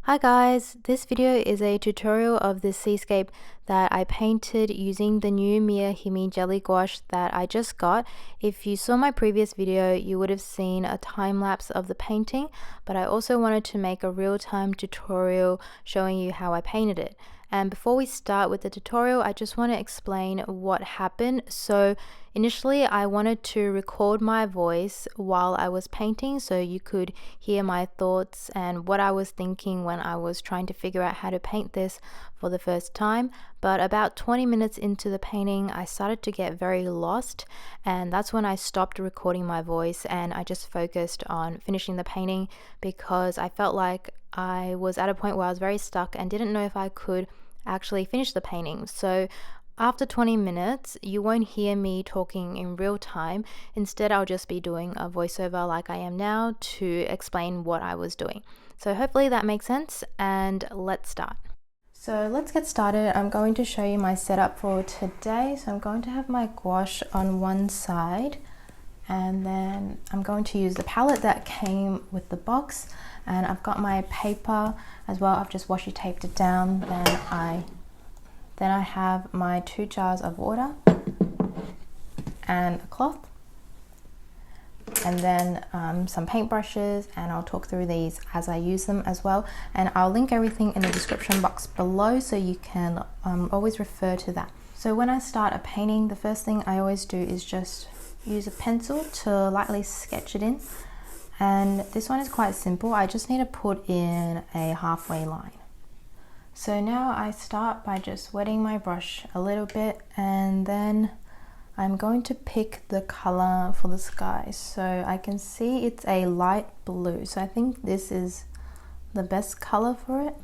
Hi guys, this video is a tutorial of this seascape that I painted using the new Himi jelly gouache that I just got. If you saw my previous video, you would have seen a time lapse of the painting, but I also wanted to make a real-time tutorial showing you how I painted it. And before we start with the tutorial, I just want to explain what happened. So initially I wanted to record my voice while I was painting so you could hear my thoughts and what I was thinking when I was trying to figure out how to paint this for the first time. But about 20 minutes into the painting, I started to get very lost, and that's when I stopped recording my voice and I just focused on finishing the painting because I felt like I was at a point where I was very stuck and didn't know if I could actually finish the painting. So after 20 minutes, you won't hear me talking in real time. Instead, I'll just be doing a voiceover like I am now to explain what I was doing. So hopefully that makes sense, and let's start. So let's get started. I'm going to show you my setup for today. So I'm going to have my gouache on one side, and then I'm going to use the palette that came with the box, and I've got my paper as well. I've just washi taped it down. Then I have my 2 jars of water and a cloth, and then some paintbrushes, and I'll talk through these as I use them as well, and I'll link everything in the description box below so you can always refer to that. So when I start a painting, the first thing I always do is just use a pencil to lightly sketch it in, and this one is quite simple. I just need to put in a halfway line. So now I start by just wetting my brush a little bit, and then I'm going to pick the color for the sky. So I can see it's a light blue, so I think this is the best color for it.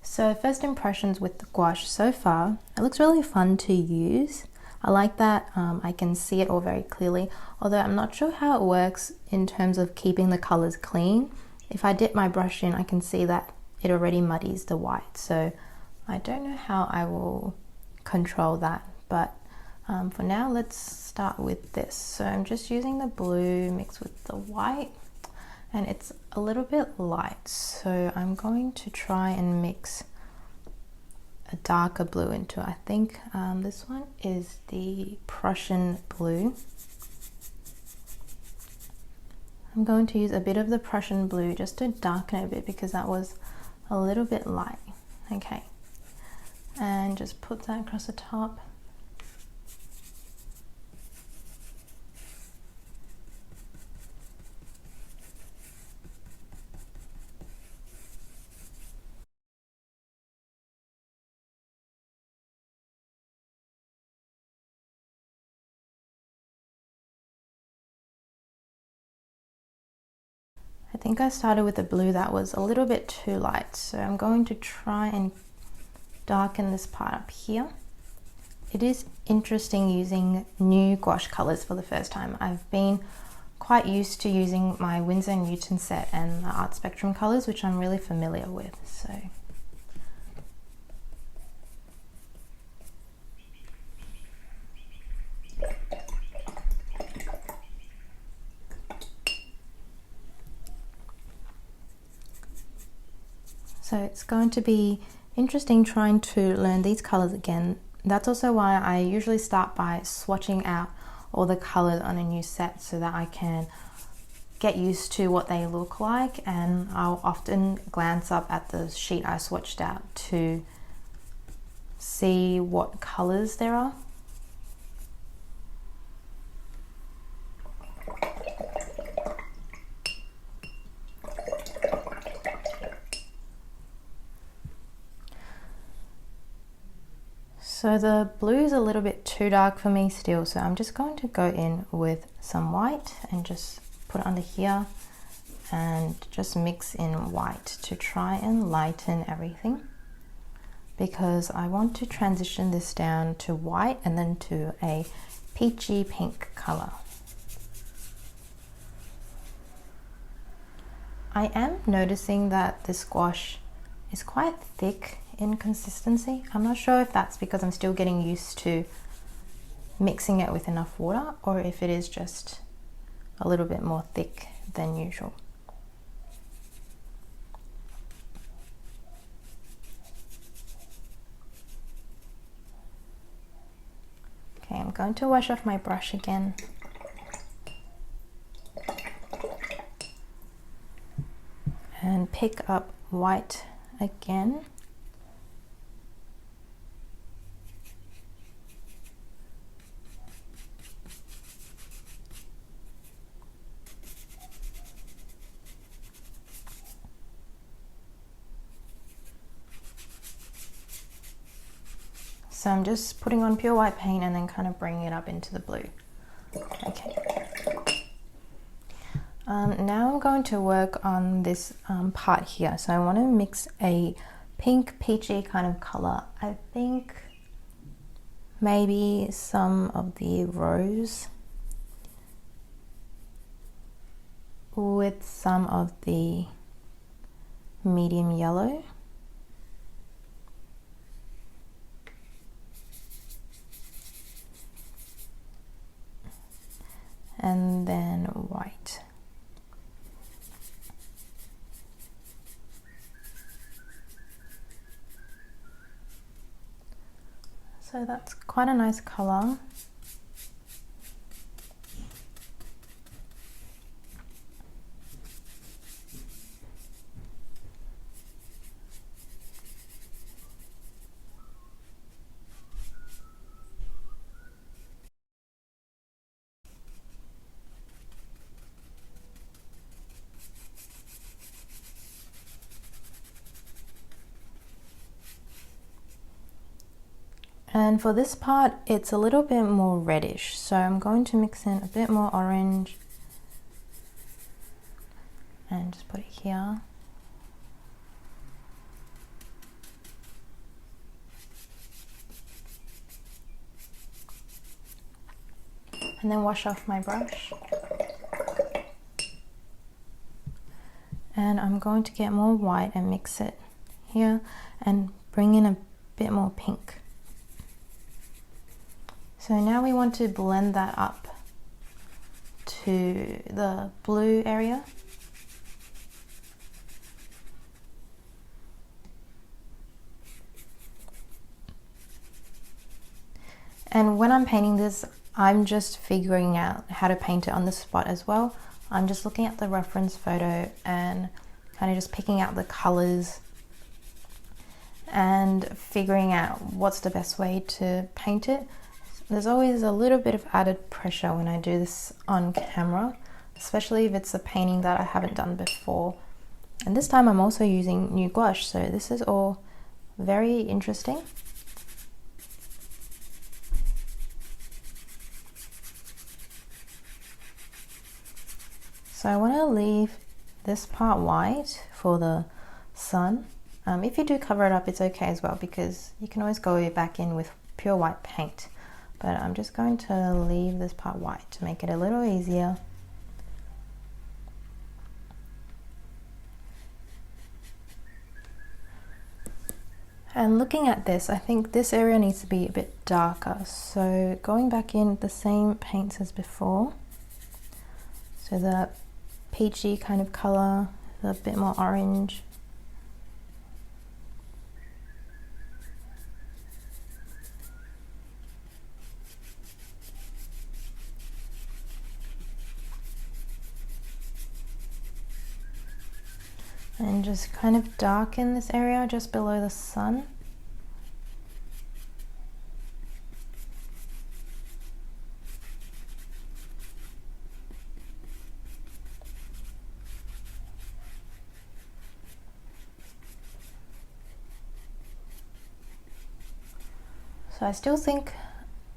So first impressions with the gouache so far, it looks really fun to use. I like that I can see it all very clearly, although I'm not sure how it works in terms of keeping the colors clean. If I dip my brush in, I can see that it already muddies the white, so I don't know how I will control that, but for now let's start with this. So I'm just using the blue mixed with the white, and it's a little bit light, so I'm going to try and mix a darker blue into, I think this one is the Prussian blue. I'm going to use a bit of the Prussian blue just to darken it a bit because that was a little bit light. Okay, and just put that across the top. I think I started with a blue that was a little bit too light, so I'm going to try and darken this part up here. It is interesting using new gouache colors for the first time. I've been quite used to using my Winsor & Newton set and the Art Spectrum colors, which I'm really familiar with. So it's going to be interesting trying to learn these colors again. That's also why I usually start by swatching out all the colors on a new set so that I can get used to what they look like, and I'll often glance up at the sheet I swatched out to see what colors there are. So the blue is a little bit too dark for me still, so I'm just going to go in with some white and just put it under here and just mix in white to try and lighten everything, because I want to transition this down to white and then to a peachy pink color. I am noticing that this gouache is quite thick in consistency. I'm not sure if that's because I'm still getting used to mixing it with enough water, or if it is just a little bit more thick than usual. Okay, I'm going to wash off my brush again. And pick up white again. So I'm just putting on pure white paint and then kind of bringing it up into the blue. Okay. Now I'm going to work on this part here. So I want to mix a pink peachy kind of color. I think maybe some of the rose with some of the medium yellow. And then white. So that's quite a nice color. And for this part, it's a little bit more reddish. So I'm going to mix in a bit more orange and just put it here. And then wash off my brush. And I'm going to get more white and mix it here and bring in a bit more pink. So now we want to blend that up to the blue area. And when I'm painting this, I'm just figuring out how to paint it on the spot as well. I'm just looking at the reference photo and kind of just picking out the colors and figuring out what's the best way to paint it. There's always a little bit of added pressure when I do this on camera, especially if it's a painting that I haven't done before. And this time I'm also using new gouache, so this is all very interesting. So I want to leave this part white for the sun. If you do cover it up, it's okay as well, because you can always go back in with pure white paint. But I'm just going to leave this part white to make it a little easier. And looking at this, I think this area needs to be a bit darker. So going back in the same paints as before. So the peachy kind of color, a bit more orange. And just kind of darken this area just below the sun. So I still think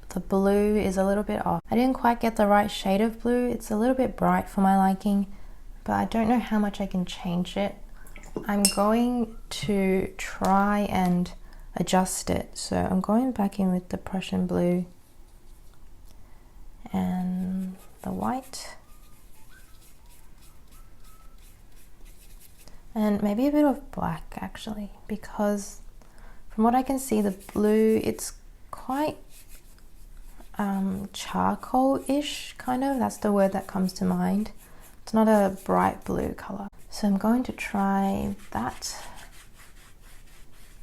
the blue is a little bit off. I didn't quite get the right shade of blue. It's a little bit bright for my liking, but I don't know how much I can change it. I'm going to try and adjust it. So I'm going back in with the Prussian blue and the white. And maybe a bit of black actually, because From what I can see, the blue, it's quite charcoal-ish, kind of. That's the word that comes to mind. It's not a bright blue color. So I'm going to try that.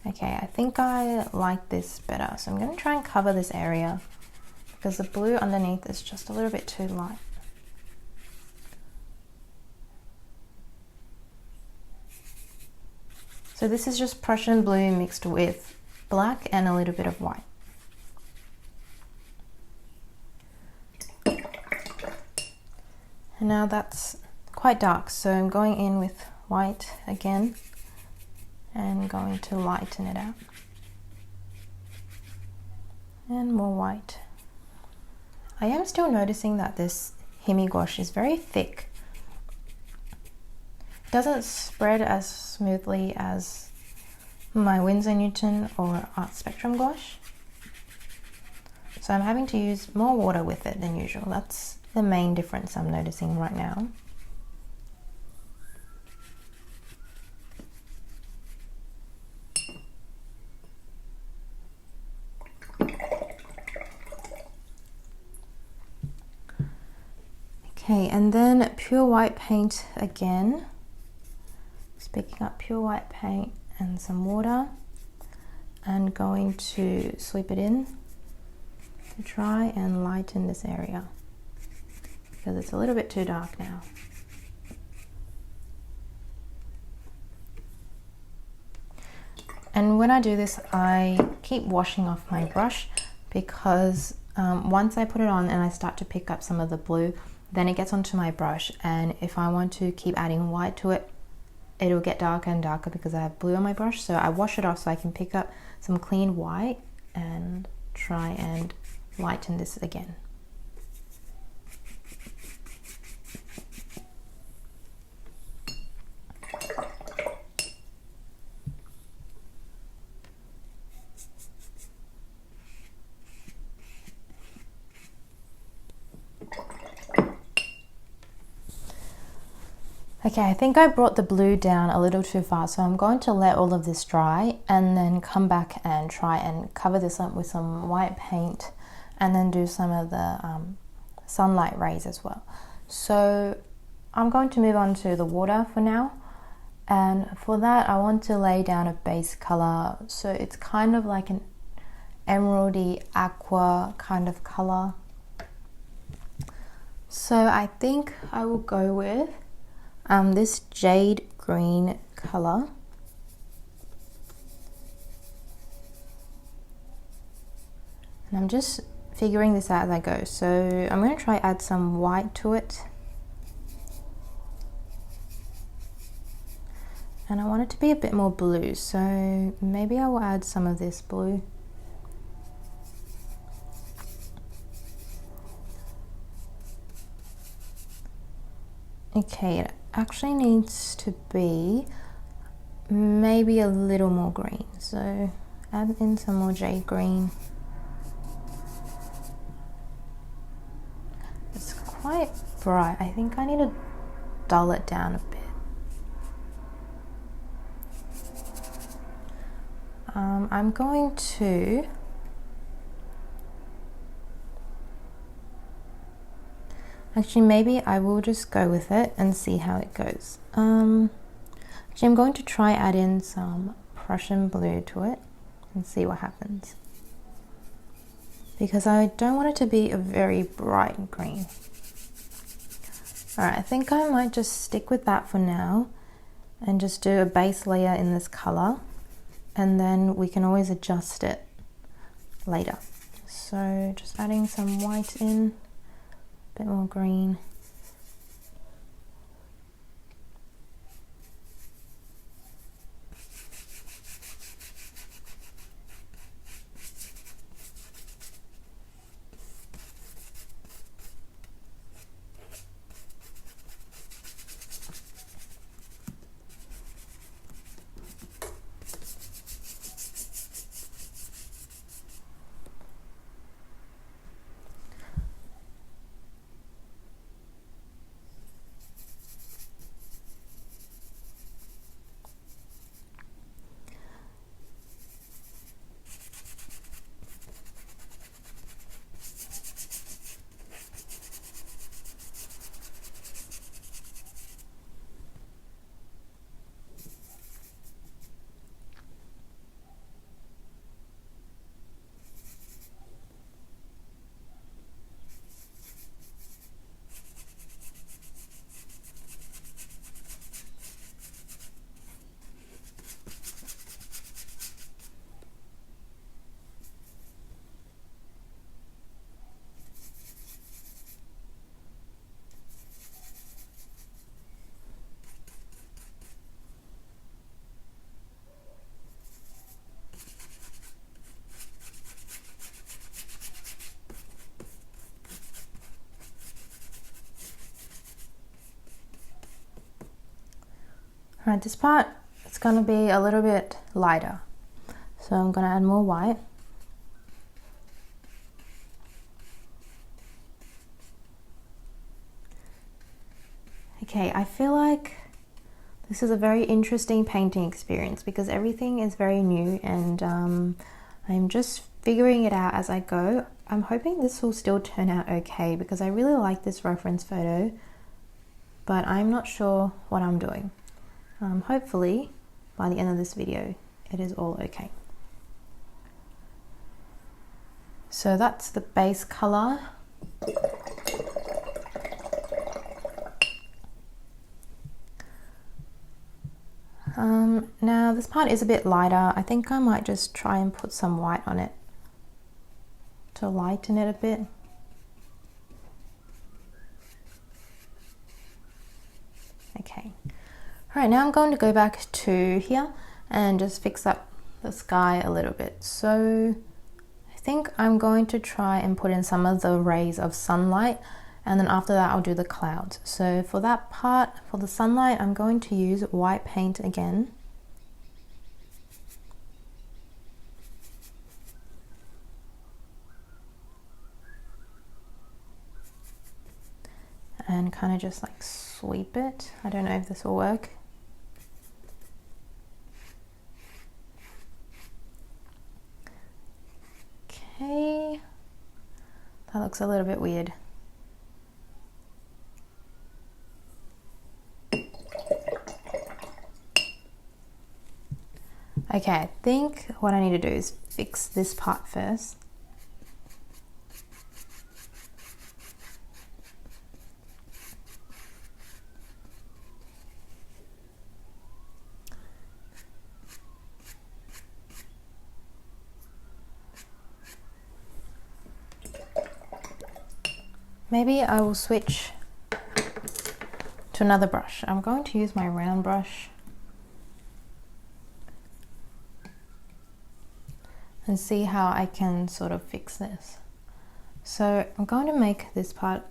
Okay, I think I like this better. So I'm going to try and cover this area because the blue underneath is just a little bit too light. So this is just Prussian blue mixed with black and a little bit of white. And now that's quite dark, so I'm going in with white again and going to lighten it out. And more white. I am still noticing that this Himi gouache is very thick. It doesn't spread as smoothly as my Winsor Newton or Art Spectrum gouache. So I'm having to use more water with it than usual. That's the main difference I'm noticing right now. Okay, and then pure white paint again. Just picking up pure white paint and some water and going to sweep it in to try and lighten this area because it's a little bit too dark now. And when I do this, I keep washing off my brush because once I put it on and I start to pick up some of the blue, then it gets onto my brush, and if I want to keep adding white to it, it'll get darker and darker because I have blue on my brush. So I wash it off so I can pick up some clean white and try and lighten this again. Okay, I think I brought the blue down a little too far, so I'm going to let all of this dry and then come back and try and cover this up with some white paint and then do some of the sunlight rays as well. So I'm going to move on to the water for now, and for that I want to lay down a base color, so it's kind of like an emeraldy aqua kind of color. So I think I will go with this jade green color. And I'm just figuring this out as I go. So I'm going to try add some white to it. And I want it to be a bit more blue, so maybe I will add some of this blue. Okay, it actually needs to be maybe a little more green, so add in some more jade green. It's quite bright. I think I need to dull it down a bit. I'm going to actually, maybe I will just go with it and see how it goes. Actually, I'm going to try add in some Prussian blue to it and see what happens, because I don't want it to be a very bright green. Alright, I think I might just stick with that for now and just do a base layer in this color, and then we can always adjust it later. So just adding some white in, a bit more green. Alright, this part, it's going to be a little bit lighter. So I'm going to add more white. Okay, I feel like this is a very interesting painting experience because everything is very new and I'm just figuring it out as I go. I'm hoping this will still turn out okay because I really like this reference photo, but I'm not sure what I'm doing. Hopefully by the end of this video it is all okay. So that's the base color. Now this part is a bit lighter. I think I might just try and put some white on it to lighten it a bit. Okay. Alright, now I'm going to go back to here and just fix up the sky a little bit. So I think I'm going to try and put in some of the rays of sunlight, and then after that I'll do the clouds. So for that part, for the sunlight, I'm going to use white paint again. And kind of just like sweep it. I don't know if this will work. Okay, that looks a little bit weird. Okay, I think what I need to do is fix this part first. Maybe I will switch to another brush. I'm going to use my round brush and see how I can sort of fix this. So I'm going to make this part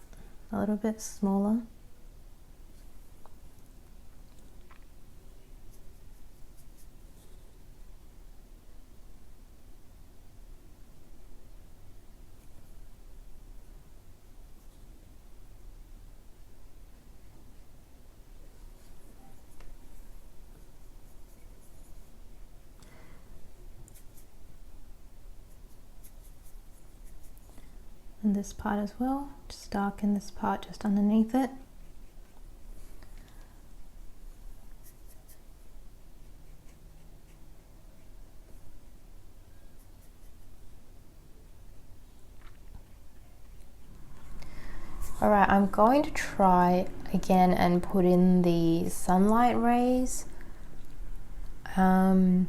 a little bit smaller. And this part as well, just darken this part just underneath it. Alright, I'm going to try again and put in the sunlight rays. I'm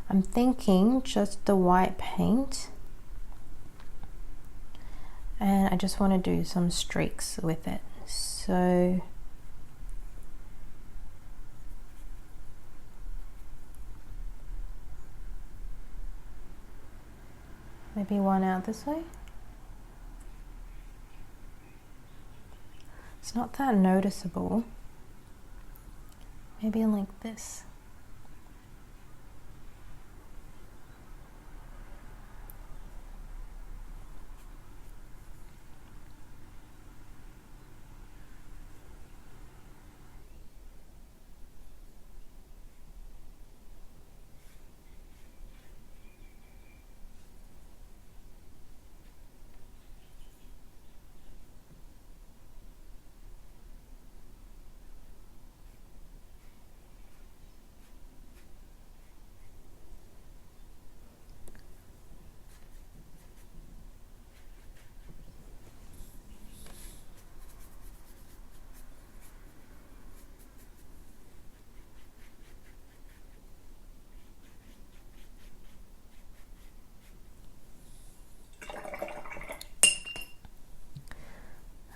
thinking just the white paint. And I just want to do some streaks with it. So maybe one out this way. It's not that noticeable. Maybe like this.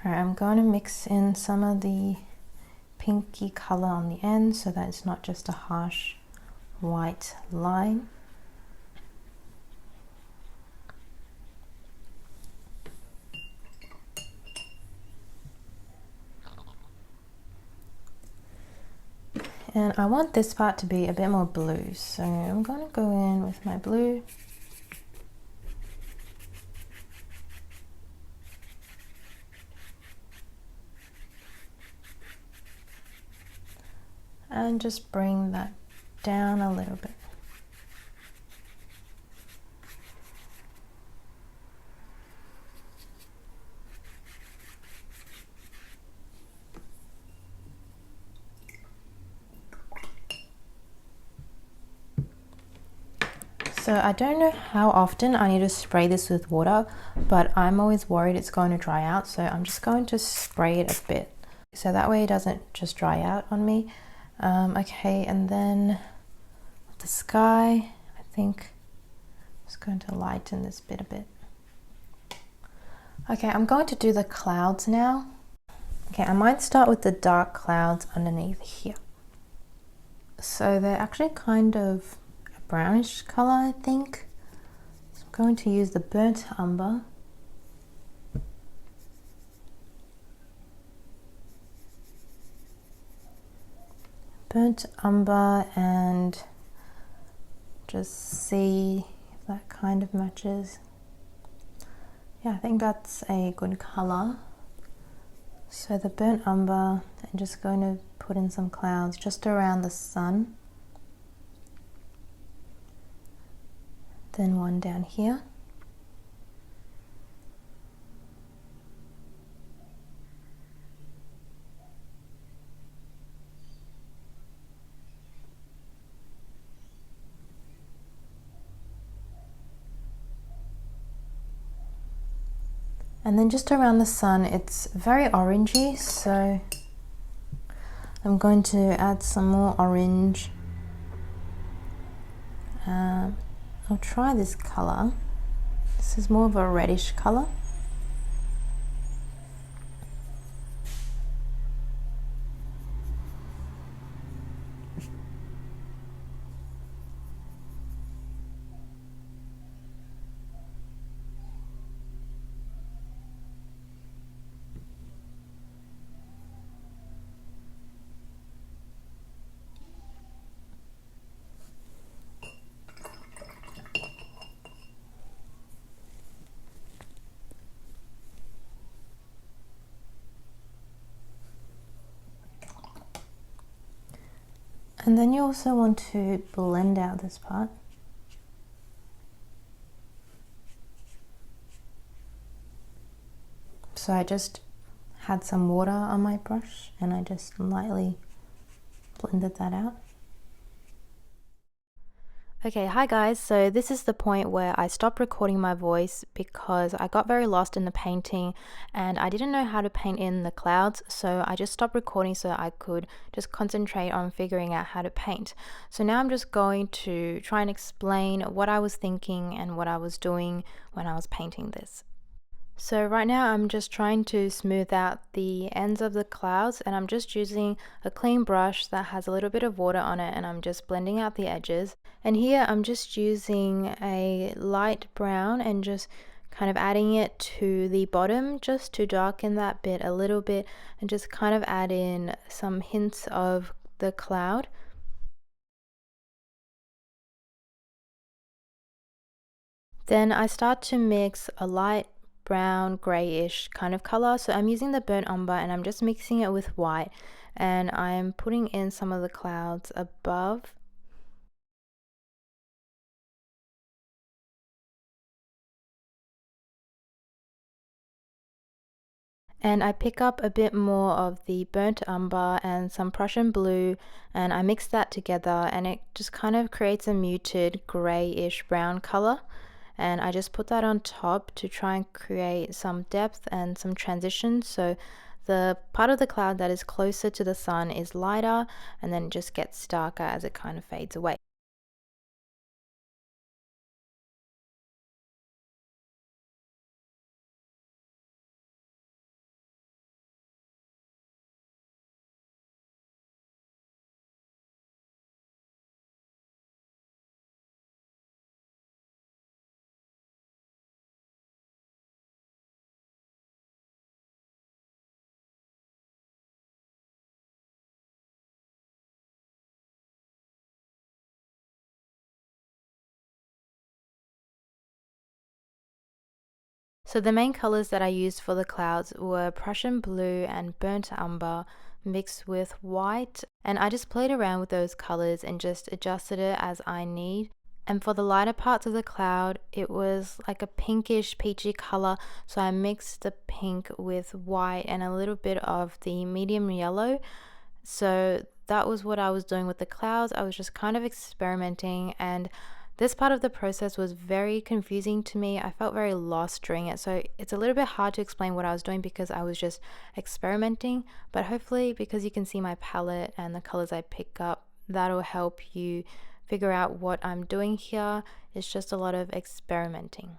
Alright, I'm going to mix in some of the pinky color on the end so that it's not just a harsh white line. And I want this part to be a bit more blue, so I'm going to go in with my blue. And just bring that down a little bit. So I don't know how often I need to spray this with water, but I'm always worried it's going to dry out, so I'm just going to spray it a bit. So that way it doesn't just dry out on me. Okay, and then the sky, I think I'm just going to lighten this bit a bit. Okay, I'm going to do the clouds now. Okay, I might start with the dark clouds underneath here. So they're actually kind of a brownish color, I think. So I'm going to use the burnt umber. And just see if that kind of matches. Yeah, I think that's a good color. So the burnt umber, I'm just going to put in some clouds just around the sun. Then one down here. And then just around the sun, it's very orangey, so I'm going to add some more orange. I'll try this color. This is more of a reddish color. And then you also want to blend out this part. So I just had some water on my brush and I just lightly blended that out. Okay, hi guys, so this is the point where I stopped recording my voice because I got very lost in the painting and I didn't know how to paint in the clouds, so I just stopped recording so I could just concentrate on figuring out how to paint. So now I'm just going to try and explain what I was thinking and what I was doing when I was painting this. So right now I'm just trying to smooth out the ends of the clouds and I'm just using a clean brush that has a little bit of water on it and I'm just blending out the edges. And here I'm just using a light brown and just kind of adding it to the bottom just to darken that bit a little bit and just kind of add in some hints of the cloud. Then I start to mix a light brown grayish kind of color, so I'm using the burnt umber and I'm just mixing it with white and I'm putting in some of the clouds above. And I pick up a bit more of the burnt umber and some Prussian blue and I mix that together and it just kind of creates a muted grayish brown color. And I just put that on top to try and create some depth and some transition, so the part of the cloud that is closer to the sun is lighter and then it just gets darker as it kind of fades away. So the main colors that I used for the clouds were Prussian blue and burnt umber mixed with white, and I just played around with those colors and just adjusted it as I need. And for the lighter parts of the cloud, it was like a pinkish peachy color, so I mixed the pink with white and a little bit of the medium yellow. So that was what I was doing with the clouds. I was just kind of experimenting, and this part of the process was very confusing to me. I felt very lost during it, so it's a little bit hard to explain what I was doing because I was just experimenting. But hopefully, because you can see my palette and the colors I pick up, that'll help you figure out what I'm doing here. It's just a lot of experimenting.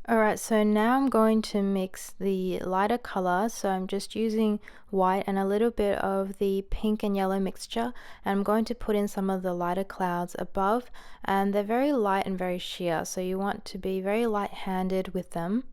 Alright, so now I'm going to mix the lighter color. So I'm just using white and a little bit of the pink and yellow mixture, and I'm going to put in some of the lighter clouds above, and they're very light and very sheer, so you want to be very light-handed with them.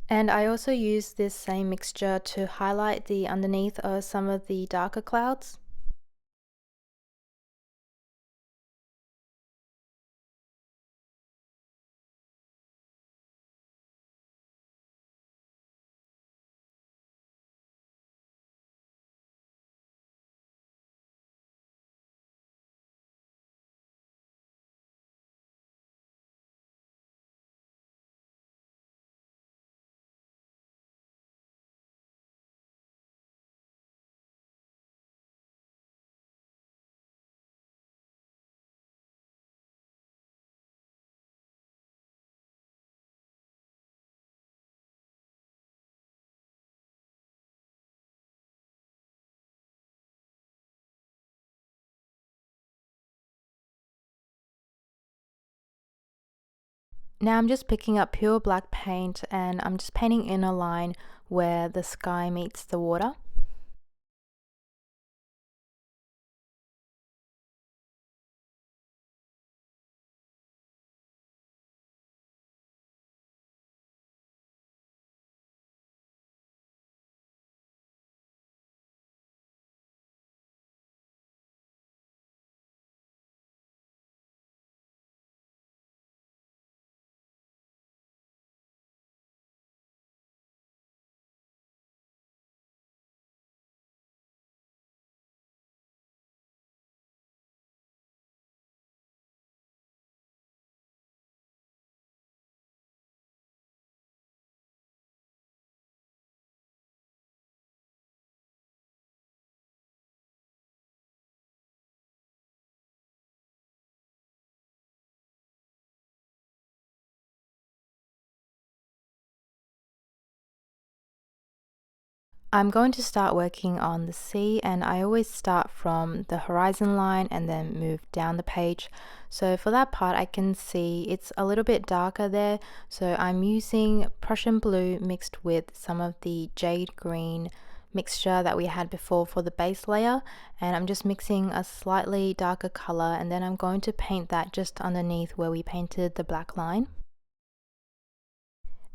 And I also use this same mixture to highlight the underneath of some of the darker clouds. Now I'm just picking up pure black paint and I'm just painting in a line where the sky meets the water. I'm going to start working on the sea, and I always start from the horizon line and then move down the page. So for that part, I can see it's a little bit darker there, so I'm using Prussian blue mixed with some of the jade green mixture that we had before for the base layer, and I'm just mixing a slightly darker color, and then I'm going to paint that just underneath where we painted the black line.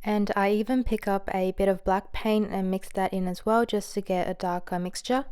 And I even pick up a bit of black paint and mix that in as well, just to get a darker mixture.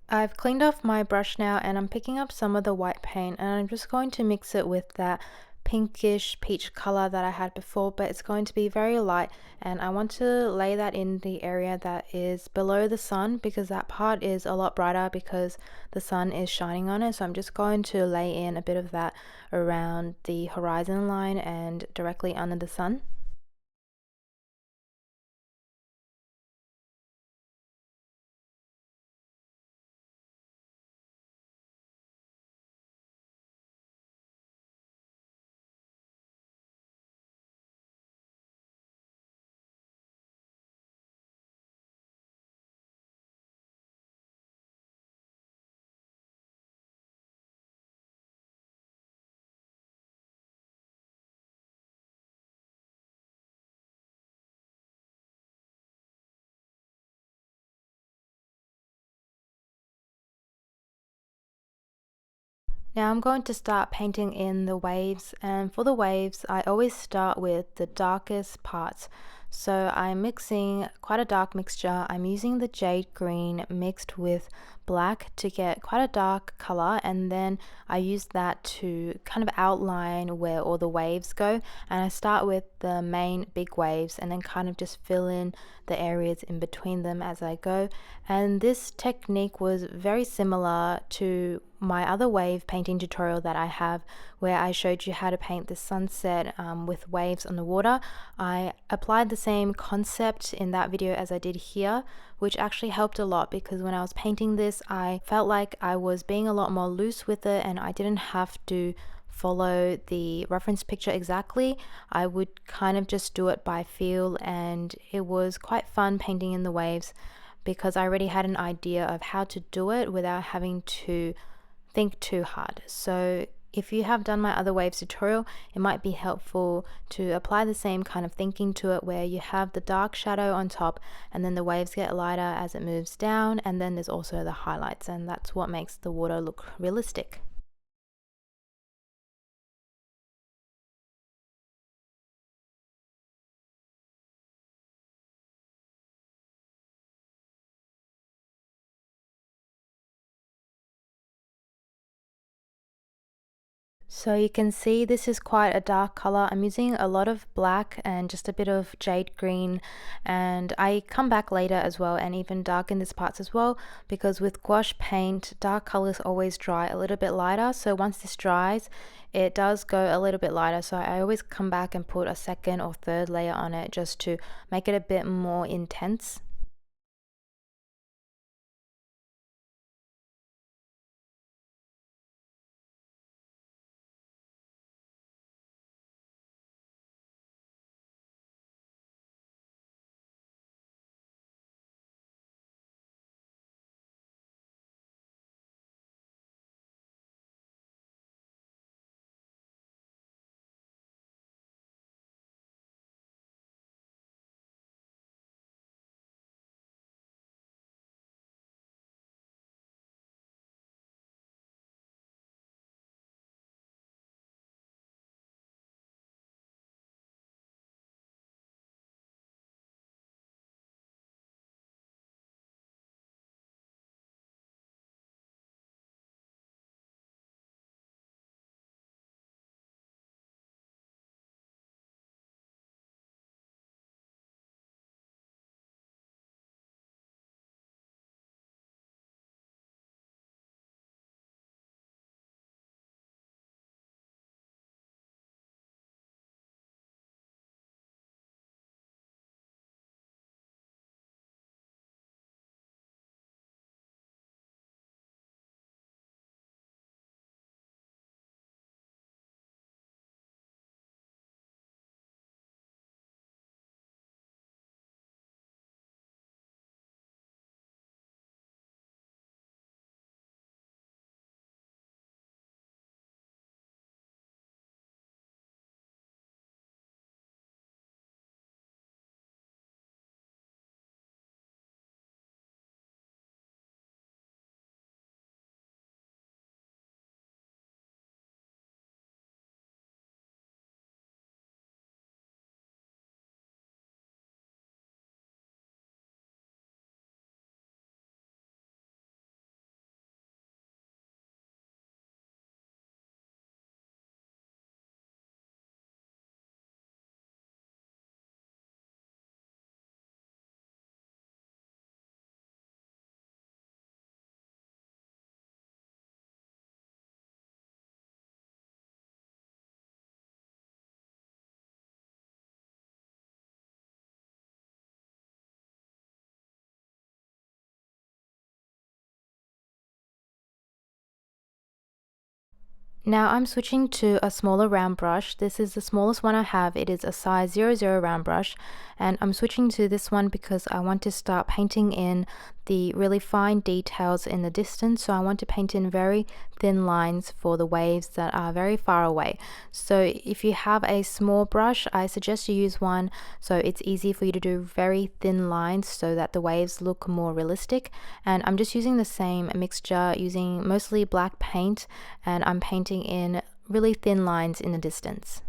I've cleaned off my brush now, and I'm picking up some of the white paint, and I'm just going to mix it with that pinkish peach color that I had before, but it's going to be very light, and I want to lay that in the area that is below the sun, because that part is a lot brighter because the sun is shining on it. So I'm just going to lay in a bit of that around the horizon line and directly under the sun. Now I'm going to start painting in the waves, and for the waves I always start with the darkest parts. So I'm mixing quite a dark mixture. I'm using the jade green mixed with black to get quite a dark color, and then I use that to kind of outline where all the waves go. And I start with the main big waves and then kind of just fill in the areas in between them as I go. And this technique was very similar to my other wave painting tutorial that I have, where I showed you how to paint the sunset with waves on the water. I applied the same concept in that video as I did here, which actually helped a lot, because when I was painting this I felt like I was being a lot more loose with it, and I didn't have to follow the reference picture exactly. I would kind of just do it by feel, and it was quite fun painting in the waves because I already had an idea of how to do it without having to think too hard. So if you have done my other waves tutorial, it might be helpful to apply the same kind of thinking to it, where you have the dark shadow on top and then the waves get lighter as it moves down, and then there's also the highlights, and that's what makes the water look realistic. So you can see this is quite a dark color. I'm using a lot of black and just a bit of jade green, and I come back later as well and even darken these parts as well, because with gouache paint dark colors always dry a little bit lighter. So once this dries, it does go a little bit lighter, so I always come back and put a second or third layer on it just to make it a bit more intense. Now I'm switching to a smaller round brush. This is the smallest one I have. It is a size 00 round brush, and I'm switching to this one because I want to start painting in the really fine details in the distance. So I want to paint in very thin lines for the waves that are very far away. So if you have a small brush, I suggest you use one so it's easy for you to do very thin lines so that the waves look more realistic. And I'm just using the same mixture, using mostly black paint, and I'm painting in really thin lines in the distance.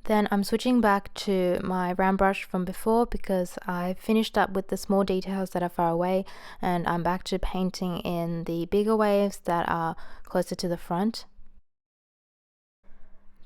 Then I'm switching back to my round brush from before because I finished up with the small details that are far away, and I'm back to painting in the bigger waves that are closer to the front.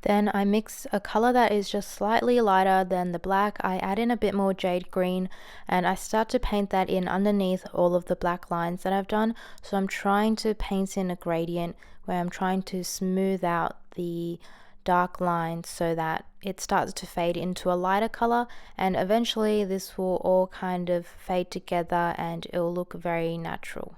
Then I mix a color that is just slightly lighter than the black. I add in a bit more jade green, and I start to paint that in underneath all of the black lines that I've done. So I'm trying to paint in a gradient where I'm trying to smooth out the dark lines so that it starts to fade into a lighter color, and eventually this will all kind of fade together and it will look very natural.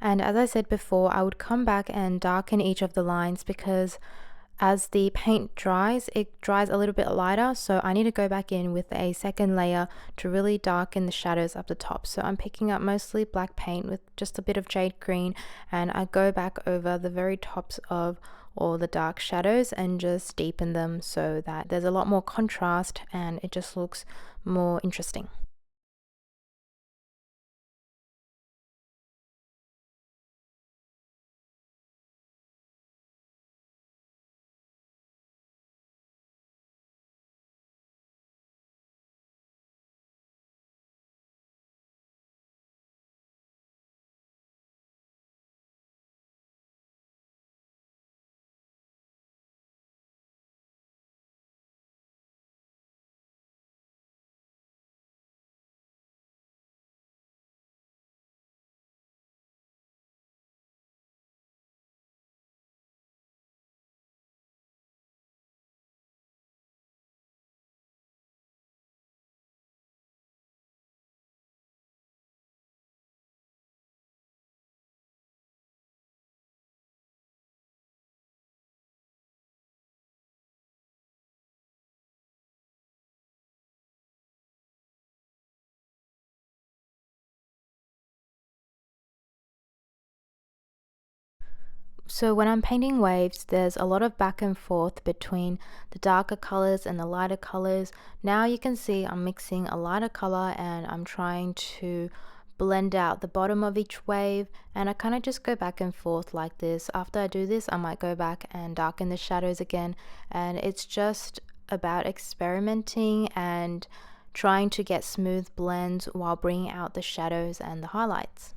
And as I said before, I would come back and darken each of the lines because as the paint dries, it dries a little bit lighter, so I need to go back in with a second layer to really darken the shadows up the top. So I'm picking up mostly black paint with just a bit of jade green, and I go back over the very tops of all the dark shadows and just deepen them so that there's a lot more contrast and it just looks more interesting. So when I'm painting waves, there's a lot of back and forth between the darker colors and the lighter colors. Now you can see I'm mixing a lighter color and I'm trying to blend out the bottom of each wave, and I kind of just go back and forth like this. After I do this, I might go back and darken the shadows again, and it's just about experimenting and trying to get smooth blends while bringing out the shadows and the highlights.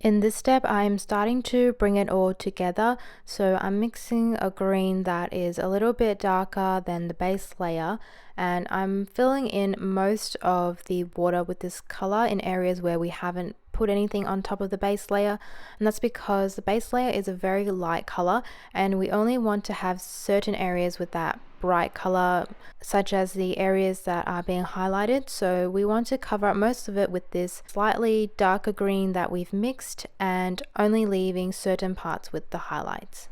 In this step, I'm starting to bring it all together. So I'm mixing a green that is a little bit darker than the base layer, and I'm filling in most of the water with this color in areas where we haven't put anything on top of the base layer, and that's because the base layer is a very light color and we only want to have certain areas with that bright color, such as the areas that are being highlighted. So we want to cover up most of it with this slightly darker green that we've mixed and only leaving certain parts with the highlights.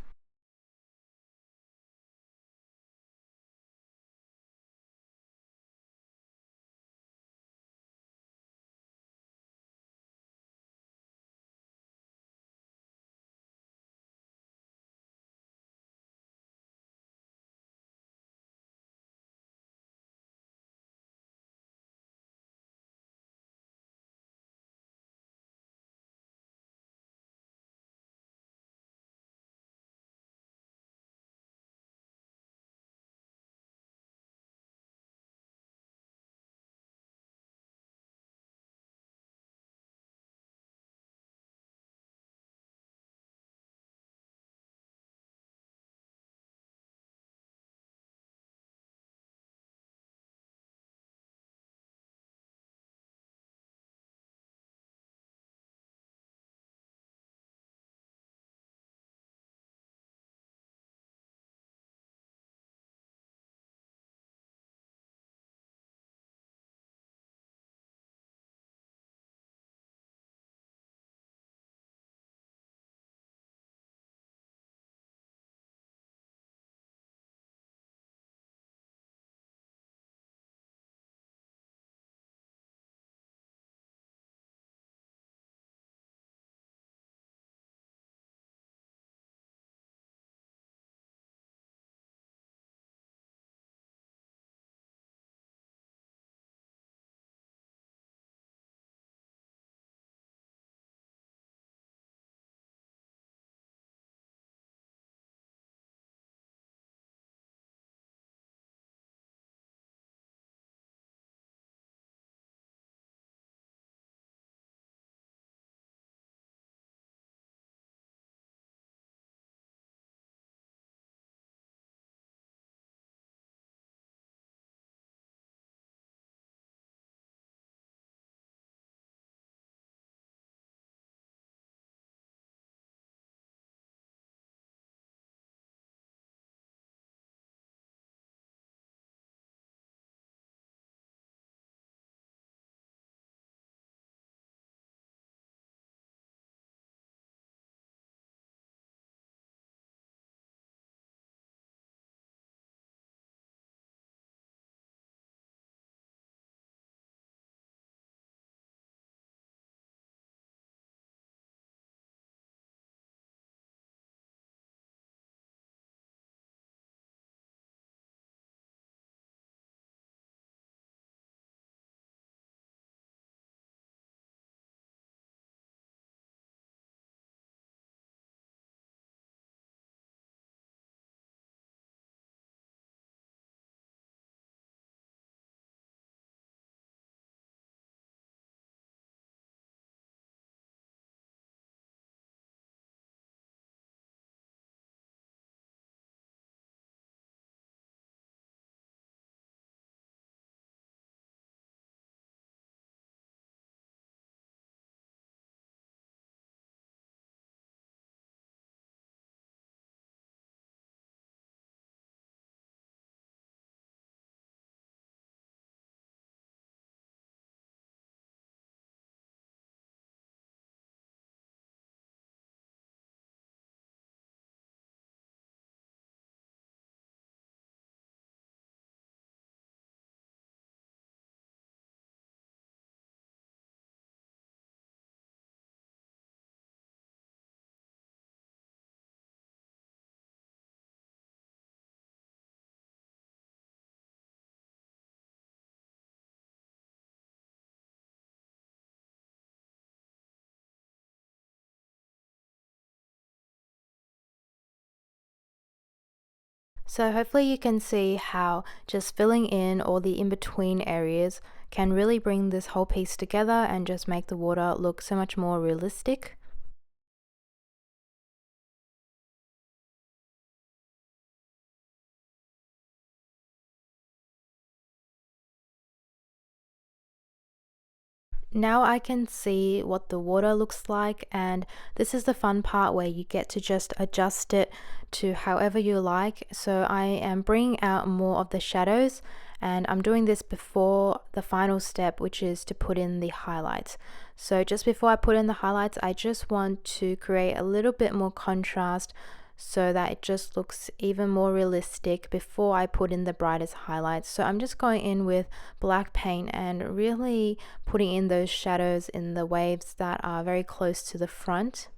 So hopefully you can see how just filling in all the in-between areas can really bring this whole piece together and just make the water look so much more realistic. Now I can see what the water looks like, and this is the fun part where you get to just adjust it to however you like. So I am bringing out more of the shadows, and I'm doing this before the final step, which is to put in the highlights. So just before I put in the highlights, I just want to create a little bit more contrast so that it just looks even more realistic before I put in the brightest highlights. So I'm just going in with black paint and really putting in those shadows in the waves that are very close to the front.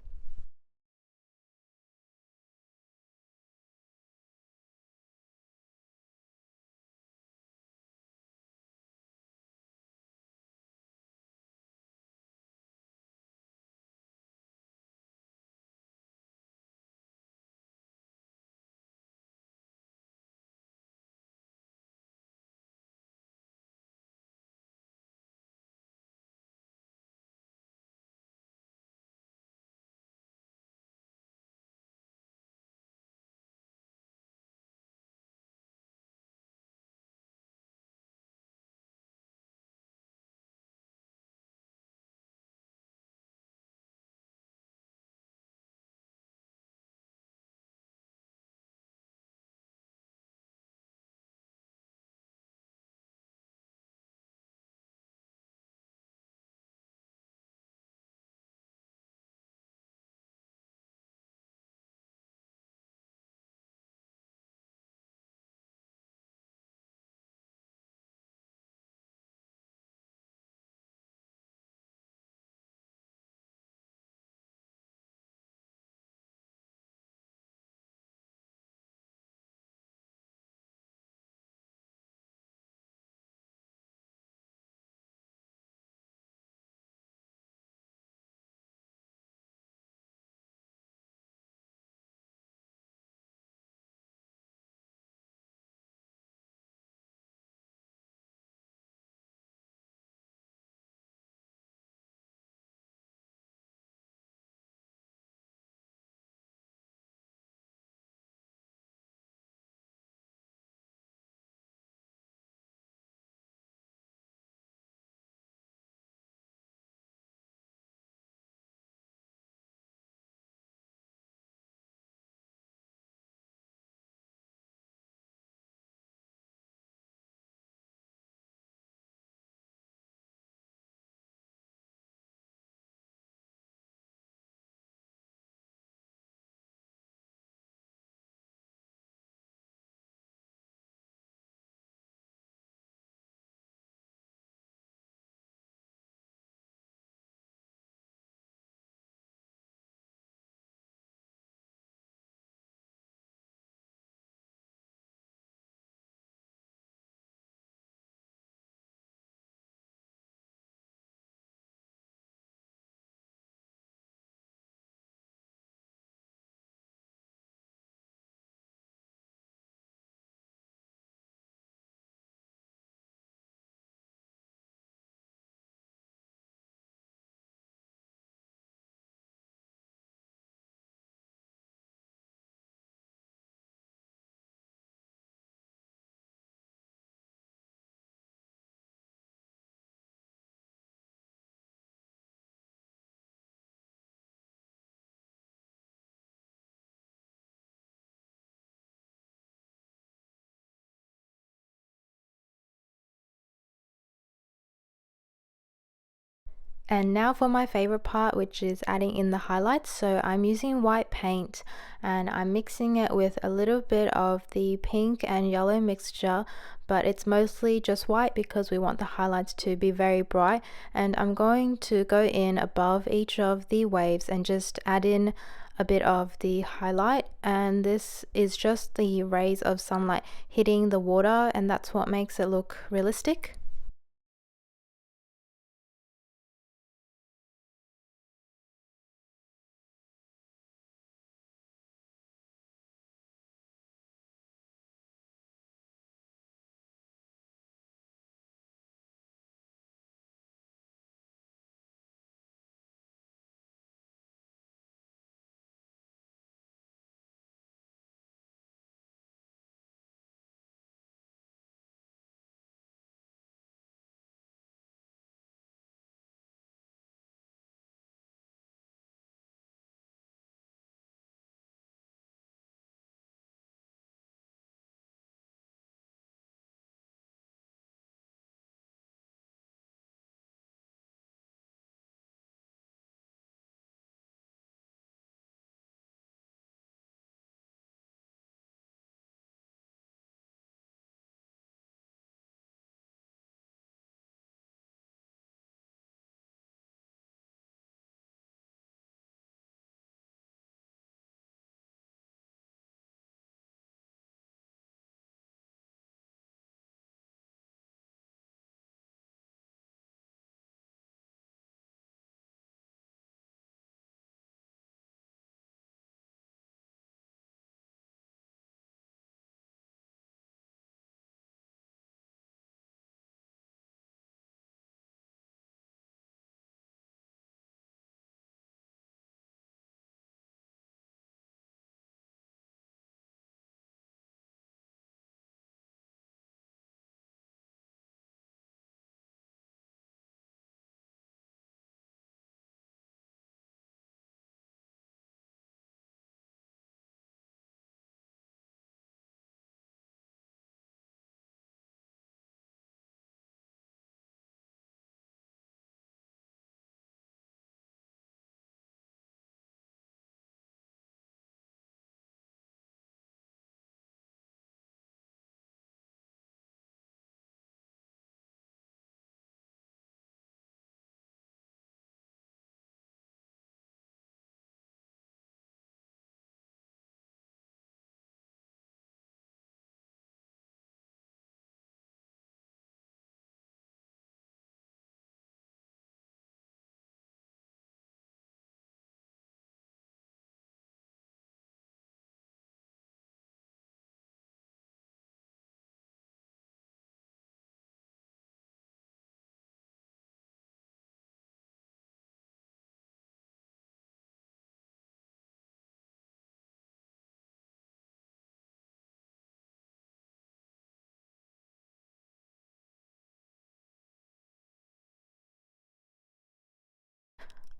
And now for my favorite part, which is adding in the highlights. So I'm using white paint and I'm mixing it with a little bit of the pink and yellow mixture, but it's mostly just white because we want the highlights to be very bright. And I'm going to go in above each of the waves and just add in a bit of the highlight, and this is just the rays of sunlight hitting the water, and that's what makes it look realistic.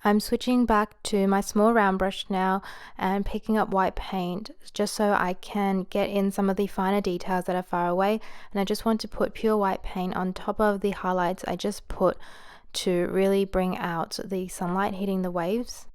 I'm switching back to my small round brush now and picking up white paint just so I can get in some of the finer details that are far away, and I just want to put pure white paint on top of the highlights I just put to really bring out the sunlight hitting the waves.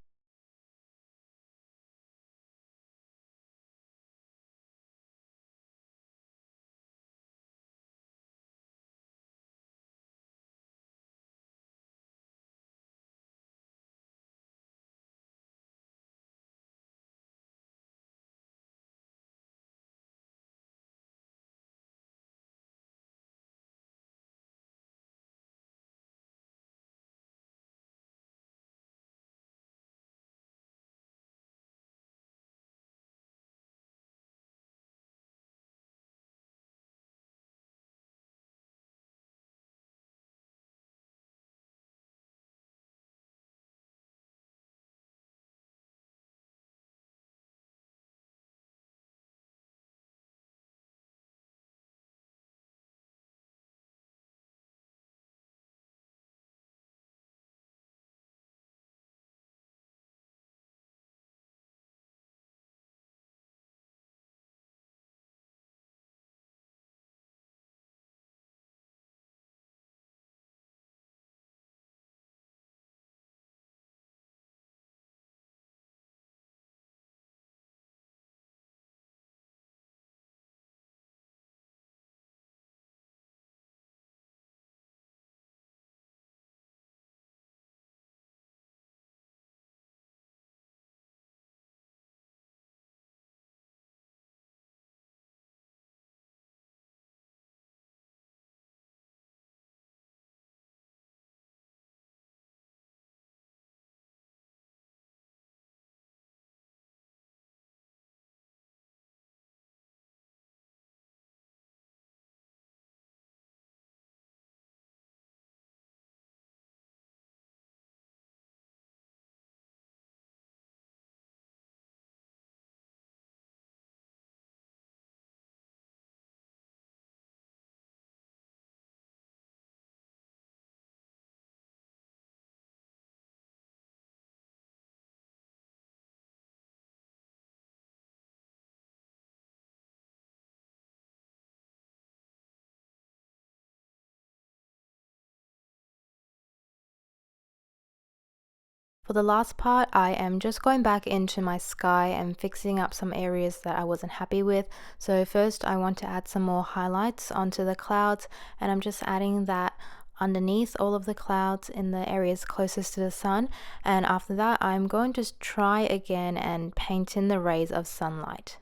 For the last part, I am just going back into my sky and fixing up some areas that I wasn't happy with. So first I want to add some more highlights onto the clouds, and I'm just adding that underneath all of the clouds in the areas closest to the sun. And after that, I'm going to try again and paint in the rays of sunlight.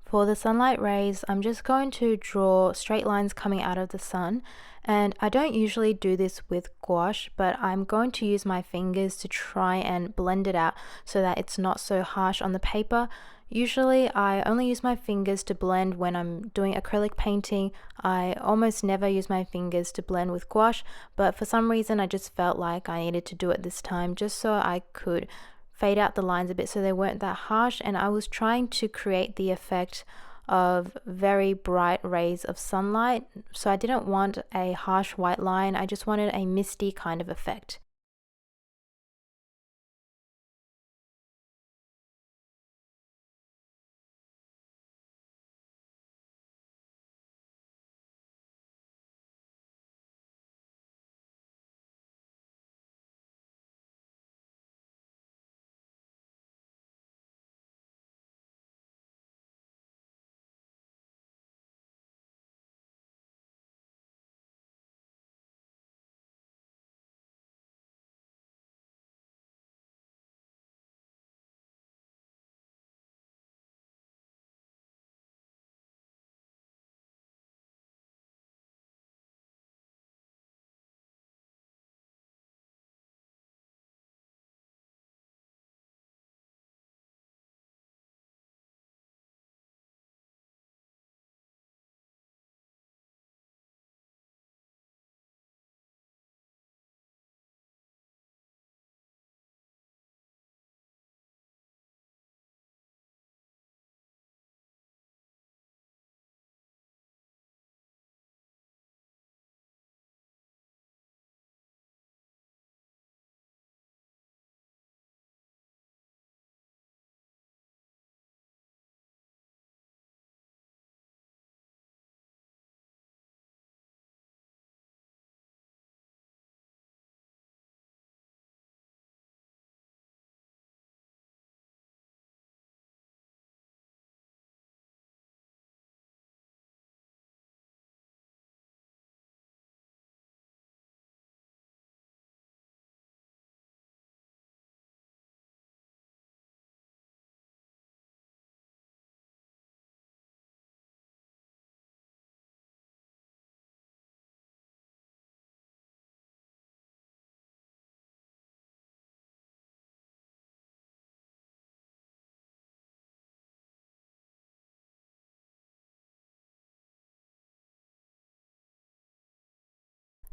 For the sunlight rays, I'm just going to draw straight lines coming out of the sun, and I don't usually do this with gouache, but I'm going to use my fingers to try and blend it out so that it's not so harsh on the paper. Usually I only use my fingers to blend when I'm doing acrylic painting. I almost never use my fingers to blend with gouache, but for some reason I just felt like I needed to do it this time just so I could fade out the lines a bit so they weren't that harsh, and I was trying to create the effect of very bright rays of sunlight, so I didn't want a harsh white line, I just wanted a misty kind of effect.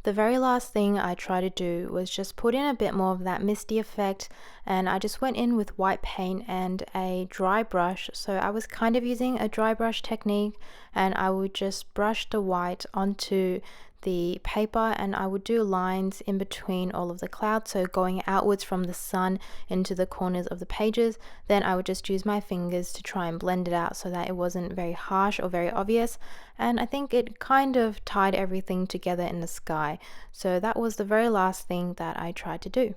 The very last thing I tried to do was just put in a bit more of that misty effect, and I just went in with white paint and a dry brush. So I was kind of using a dry brush technique, and I would just brush the white onto the paper, and I would do lines in between all of the clouds, so going outwards from the sun into the corners of the pages. Then I would just use my fingers to try and blend it out so that it wasn't very harsh or very obvious, and I think it kind of tied everything together in the sky. So that was the very last thing that I tried to do.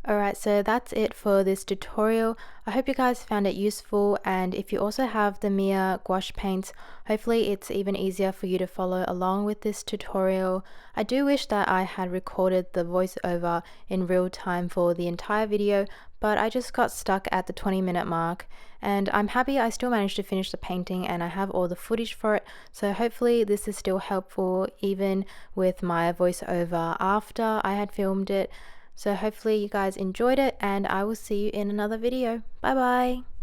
Alright, so that's it for this tutorial. I hope you guys found it useful, and if you also have the Mia gouache paints, hopefully it's even easier for you to follow along with this tutorial. I do wish that I had recorded the voiceover in real time for the entire video, but I just got stuck at the 20-minute mark, and I'm happy I still managed to finish the painting and I have all the footage for it, so hopefully this is still helpful even with my voiceover after I had filmed it. So hopefully you guys enjoyed it, and I will see you in another video. Bye bye!